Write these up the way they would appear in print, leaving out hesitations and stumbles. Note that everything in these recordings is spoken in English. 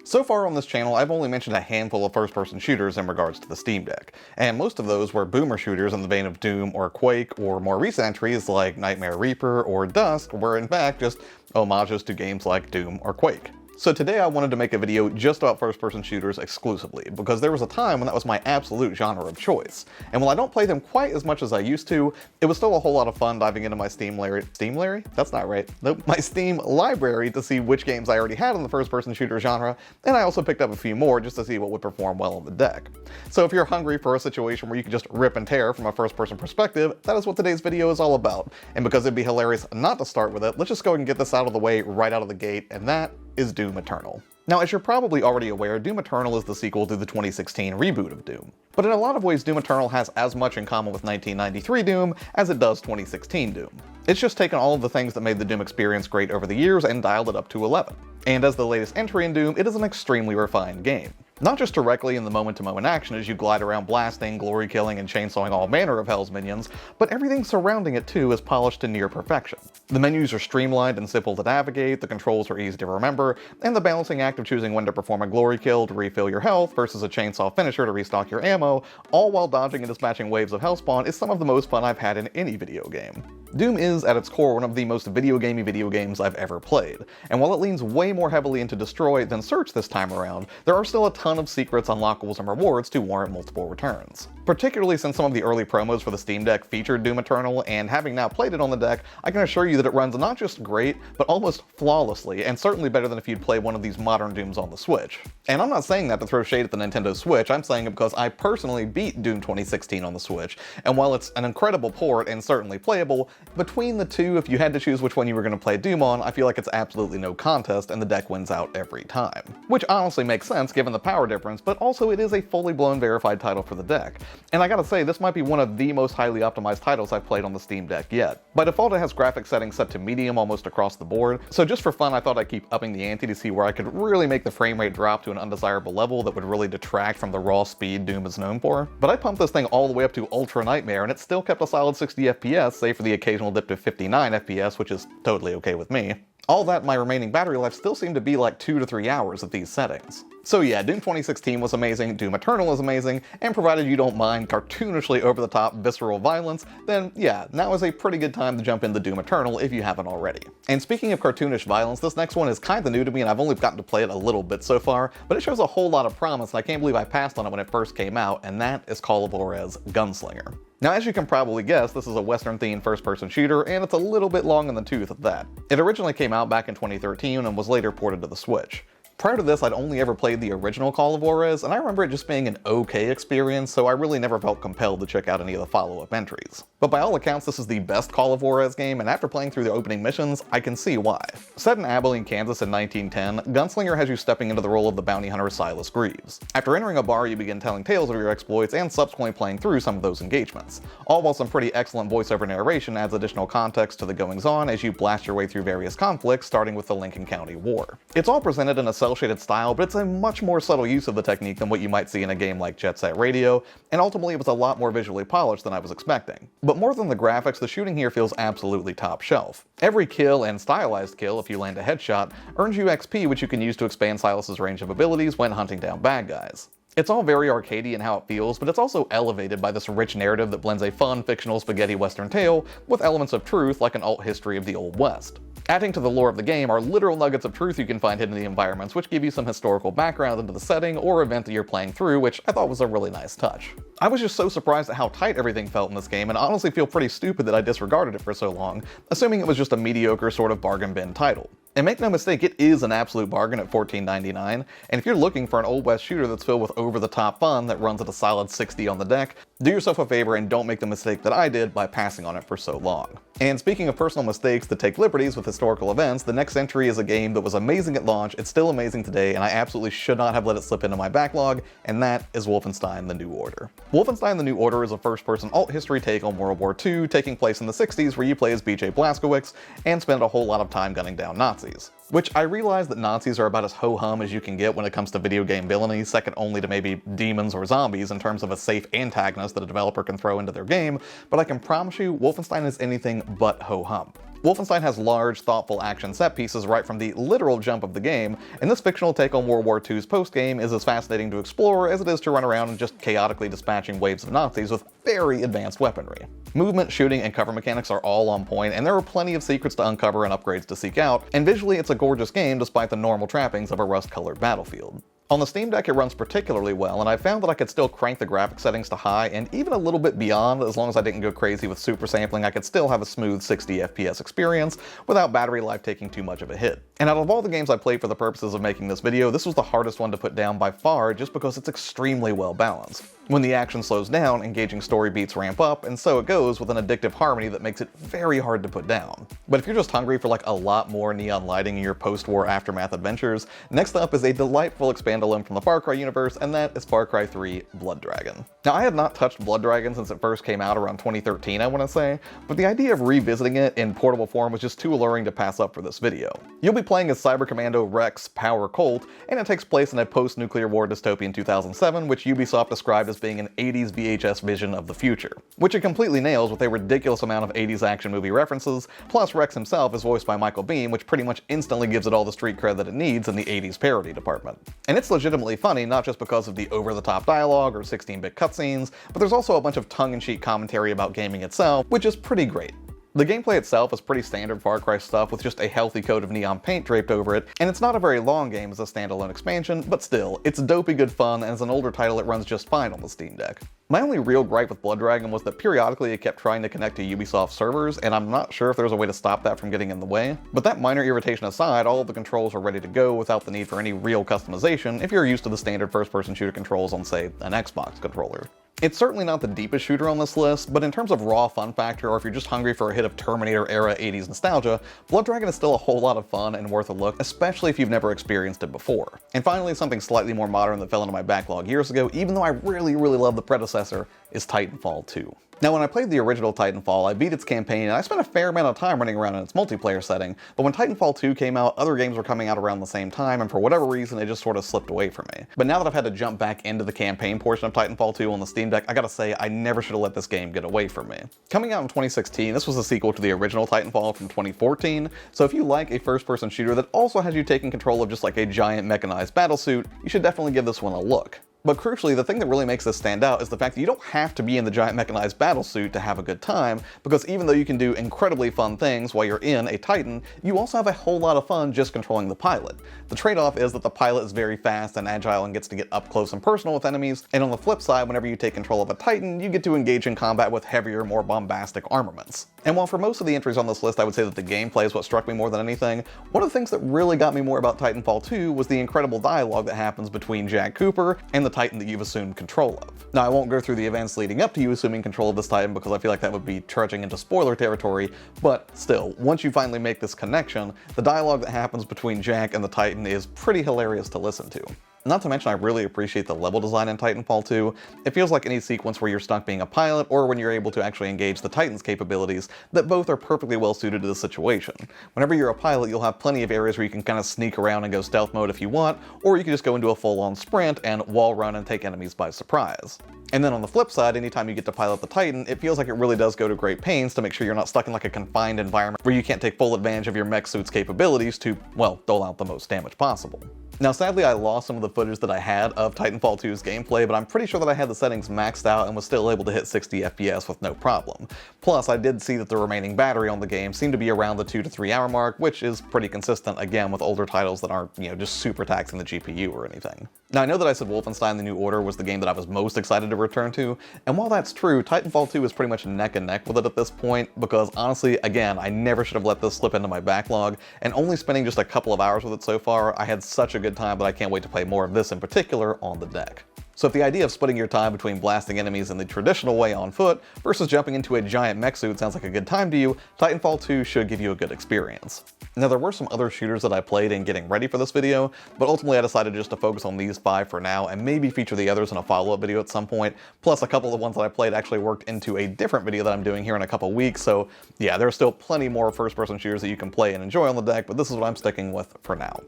So far on this channel, I've only mentioned a handful of first-person shooters in regards to the Steam Deck, and most of those were boomer shooters in the vein of Doom or Quake, or more recent entries like Nightmare Reaper or Dusk were in fact just homages to games like Doom or Quake. So today I wanted to make a video just about first-person shooters exclusively, because there was a time when that was my absolute genre of choice. And while I don't play them quite as much as I used to, it was still a whole lot of fun diving into my Steam library? That's not right. Nope, my Steam library to see which games I already had in the first-person shooter genre, and I also picked up a few more just to see what would perform well on the deck. So if you're hungry for a situation where you can just rip and tear from a first-person perspective, that is what today's video is all about. And because it'd be hilarious not to start with it, let's just go ahead and get this out of the way right out of the gate, and that is Doom Eternal. Now, as you're probably already aware, Doom Eternal is the sequel to the 2016 reboot of Doom. But in a lot of ways, Doom Eternal has as much in common with 1993 Doom as it does 2016 Doom. It's just taken all of the things that made the Doom experience great over the years and dialed it up to 11. And as the latest entry in Doom, it is an extremely refined game. Not just directly in the moment-to-moment action as you glide around blasting, glory killing, and chainsawing all manner of Hell's minions, but everything surrounding it too is polished to near perfection. The menus are streamlined and simple to navigate, the controls are easy to remember, and the balancing act of choosing when to perform a glory kill to refill your health versus a chainsaw finisher to restock your ammo, all while dodging and dispatching waves of hellspawn, is some of the most fun I've had in any video game. Doom is, at its core, one of the most video games I've ever played, and while it leans way more heavily into destroy than search this time around, there are still a ton of secrets, unlockables, and rewards to warrant multiple returns. Particularly since some of the early promos for the Steam Deck featured Doom Eternal, and having now played it on the deck, I can assure you that it runs not just great, but almost flawlessly, and certainly better than if you'd play one of these modern Dooms on the Switch. And I'm not saying that to throw shade at the Nintendo Switch, I'm saying it because I personally beat Doom 2016 on the Switch, and while it's an incredible port and certainly playable, between the two, if you had to choose which one you were going to play Doom on, I feel like it's absolutely no contest and the deck wins out every time. Which honestly makes sense given the power difference, but also it is a fully blown verified title for the deck. And I gotta say, this might be one of the most highly optimized titles I've played on the Steam Deck yet. By default it has graphics settings set to medium almost across the board, so just for fun I thought I'd keep upping the ante to see where I could really make the frame rate drop to an undesirable level that would really detract from the raw speed Doom is known for. But I pumped this thing all the way up to Ultra Nightmare and it still kept a solid 60 FPS, save for the occasional dip to 59 FPS, which is totally okay with me. All that, my remaining battery life still seemed to be like 2 to 3 hours at these settings. So yeah, Doom 2016 was amazing, Doom Eternal is amazing, and provided you don't mind cartoonishly over-the-top visceral violence, then yeah, now is a pretty good time to jump into Doom Eternal if you haven't already. And speaking of cartoonish violence, this next one is kinda new to me and I've only gotten to play it a little bit so far, but it shows a whole lot of promise and I can't believe I passed on it when it first came out, and that is Call of Juarez Gunslinger. Now, as you can probably guess, this is a Western-themed first-person shooter, and it's a little bit long in the tooth at that. It originally came out back in 2013 and was later ported to the Switch. Prior to this, I'd only ever played the original Call of Juarez, and I remember it just being an okay experience, so I really never felt compelled to check out any of the follow-up entries. But by all accounts, this is the best Call of Juarez game, and after playing through the opening missions, I can see why. Set in Abilene, Kansas in 1910, Gunslinger has you stepping into the role of the bounty hunter Silas Greaves. After entering a bar, you begin telling tales of your exploits and subsequently playing through some of those engagements. All while some pretty excellent voiceover narration adds additional context to the goings-on as you blast your way through various conflicts, starting with the Lincoln County War. It's all presented in a cel-shaded style, but it's a much more subtle use of the technique than what you might see in a game like Jet Set Radio, and ultimately it was a lot more visually polished than I was expecting. But more than the graphics, the shooting here feels absolutely top shelf. Every kill, and stylized kill if you land a headshot, earns you XP which you can use to expand Silas's range of abilities when hunting down bad guys. It's all very arcadey in how it feels, but it's also elevated by this rich narrative that blends a fun, fictional spaghetti western tale with elements of truth like an alt history of the Old West. Adding to the lore of the game are literal nuggets of truth you can find hidden in the environments, which give you some historical background into the setting or event that you're playing through, which I thought was a really nice touch. I was just so surprised at how tight everything felt in this game, and honestly feel pretty stupid that I disregarded it for so long, assuming it was just a mediocre sort of bargain bin title. And make no mistake, it is an absolute bargain at $14.99, and if you're looking for an Old West shooter that's filled with over-the-top fun that runs at a solid 60 on the deck, do yourself a favor and don't make the mistake that I did by passing on it for so long. And speaking of personal mistakes that take liberties with historical events, the next entry is a game that was amazing at launch, it's still amazing today, and I absolutely should not have let it slip into my backlog, and that is Wolfenstein: The New Order. Wolfenstein: The New Order is a first-person alt history take on World War II, taking place in the 60s, where you play as BJ Blazkowicz and spend a whole lot of time gunning down Nazis. Which I realize that Nazis are about as ho-hum as you can get when it comes to video game villainy, second only to maybe demons or zombies in terms of a safe antagonist that a developer can throw into their game, but I can promise you Wolfenstein is anything but ho-hum. Wolfenstein has large, thoughtful action set pieces right from the literal jump of the game, and this fictional take on World War II's post-game is as fascinating to explore as it is to run around and just chaotically dispatching waves of Nazis with very advanced weaponry. Movement, shooting, and cover mechanics are all on point, and there are plenty of secrets to uncover and upgrades to seek out, and visually it's a gorgeous game despite the normal trappings of a rust-colored battlefield. On the Steam Deck it runs particularly well, and I found that I could still crank the graphics settings to high and even a little bit beyond. As long as I didn't go crazy with super sampling, I could still have a smooth 60 FPS experience without battery life taking too much of a hit. And out of all the games I played for the purposes of making this video, this was the hardest one to put down by far just because it's extremely well balanced. When the action slows down, engaging story beats ramp up, and so it goes with an addictive harmony that makes it very hard to put down. But if you're just hungry for like a lot more neon lighting in your post-war aftermath adventures, next up is a delightful standalone from the Far Cry universe, and that is Far Cry 3 Blood Dragon. Now I had not touched Blood Dragon since it first came out around 2013 I want to say, but the idea of revisiting it in portable form was just too alluring to pass up for this video. You'll be playing as Cyber Commando Rex Power Colt, and it takes place in a post-nuclear war dystopian 2007, which Ubisoft described as being an 80s VHS vision of the future, which it completely nails with a ridiculous amount of 80s action movie references, plus Rex himself is voiced by Michael Biehn, which pretty much instantly gives it all the street cred that it needs in the 80s parody department. And it's legitimately funny, not just because of the over-the-top dialogue or 16-bit cutscenes, but there's also a bunch of tongue-in-cheek commentary about gaming itself, which is pretty great. The gameplay itself is pretty standard Far Cry stuff with just a healthy coat of neon paint draped over it, and it's not a very long game as a standalone expansion, but still, it's dopey good fun, and as an older title it runs just fine on the Steam Deck. My only real gripe with Blood Dragon was that periodically it kept trying to connect to Ubisoft servers, and I'm not sure if there's a way to stop that from getting in the way. But that minor irritation aside, all of the controls are ready to go without the need for any real customization if you're used to the standard first-person shooter controls on, say, an Xbox controller. It's certainly not the deepest shooter on this list, but in terms of raw fun factor, or if you're just hungry for a hit of Terminator-era 80s nostalgia, Blood Dragon is still a whole lot of fun and worth a look, especially if you've never experienced it before. And finally, something slightly more modern that fell into my backlog years ago, even though I really love the predecessor, is Titanfall 2. Now when I played the original Titanfall, I beat its campaign and I spent a fair amount of time running around in its multiplayer setting, but when Titanfall 2 came out, other games were coming out around the same time, and for whatever reason it just sort of slipped away from me. But now that I've had to jump back into the campaign portion of Titanfall 2 on the Steam Deck, I gotta say, I never should have let this game get away from me. Coming out in 2016, this was a sequel to the original Titanfall from 2014, so if you like a first-person shooter that also has you taking control of just like a giant mechanized battlesuit, you should definitely give this one a look. But crucially, the thing that really makes this stand out is the fact that you don't have to be in the giant mechanized battlesuit to have a good time, because even though you can do incredibly fun things while you're in a Titan, you also have a whole lot of fun just controlling the pilot. The trade-off is that the pilot is very fast and agile and gets to get up close and personal with enemies, and on the flip side, whenever you take control of a Titan, you get to engage in combat with heavier, more bombastic armaments. And while for most of the entries on this list I would say that the gameplay is what struck me more than anything, one of the things that really got me more about Titanfall 2 was the incredible dialogue that happens between Jack Cooper and the Titan that you've assumed control of. Now I won't go through the events leading up to you assuming control of this Titan because I feel like that would be trudging into spoiler territory, but still, once you finally make this connection, the dialogue that happens between Jack and the Titan is pretty hilarious to listen to. Not to mention I really appreciate the level design in Titanfall 2. It feels like any sequence where you're stuck being a pilot or when you're able to actually engage the Titan's capabilities that both are perfectly well suited to the situation. Whenever you're a pilot, you'll have plenty of areas where you can kind of sneak around and go stealth mode if you want, or you can just go into a full-on sprint and wall run and take enemies by surprise. And then on the flip side, anytime you get to pilot the Titan, it feels like it really does go to great pains to make sure you're not stuck in like a confined environment where you can't take full advantage of your mech suit's capabilities to, well, dole out the most damage possible. Now sadly I lost some of the footage that I had of Titanfall 2's gameplay, but I'm pretty sure that I had the settings maxed out and was still able to hit 60 FPS with no problem. Plus I did see that the remaining battery on the game seemed to be around the 2 to 3 hour mark, which is pretty consistent again with older titles that aren't, just super taxing the GPU or anything. Now I know that I said Wolfenstein: The New Order was the game that I was most excited to return to, and while that's true, Titanfall 2 is pretty much neck and neck with it at this point, because honestly, again, I never should have let this slip into my backlog, and only spending just a couple of hours with it so far, I had such a good time that I can't wait to play more of this in particular on the deck. So if the idea of splitting your time between blasting enemies in the traditional way on foot versus jumping into a giant mech suit sounds like a good time to you, Titanfall 2 should give you a good experience. Now there were some other shooters that I played in getting ready for this video, but ultimately I decided just to focus on these 5 for now and maybe feature the others in a follow-up video at some point, plus a couple of the ones that I played actually worked into a different video that I'm doing here in a couple weeks, so yeah, there are still plenty more first-person shooters that you can play and enjoy on the deck, but this is what I'm sticking with for now.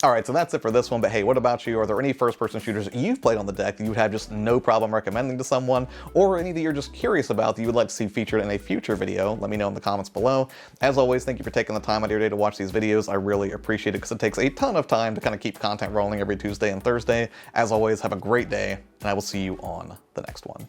Alright, so that's it for this one, but hey, what about you? Are there any first-person shooters you've played on the deck that you would have just no problem recommending to someone, or any that you're just curious about that you would like to see featured in a future video? Let me know in the comments below. As always, thank you for taking the time out of your day to watch these videos. I really appreciate it because it takes a ton of time to kind of keep content rolling every Tuesday and Thursday. As always, have a great day, and I will see you on the next one.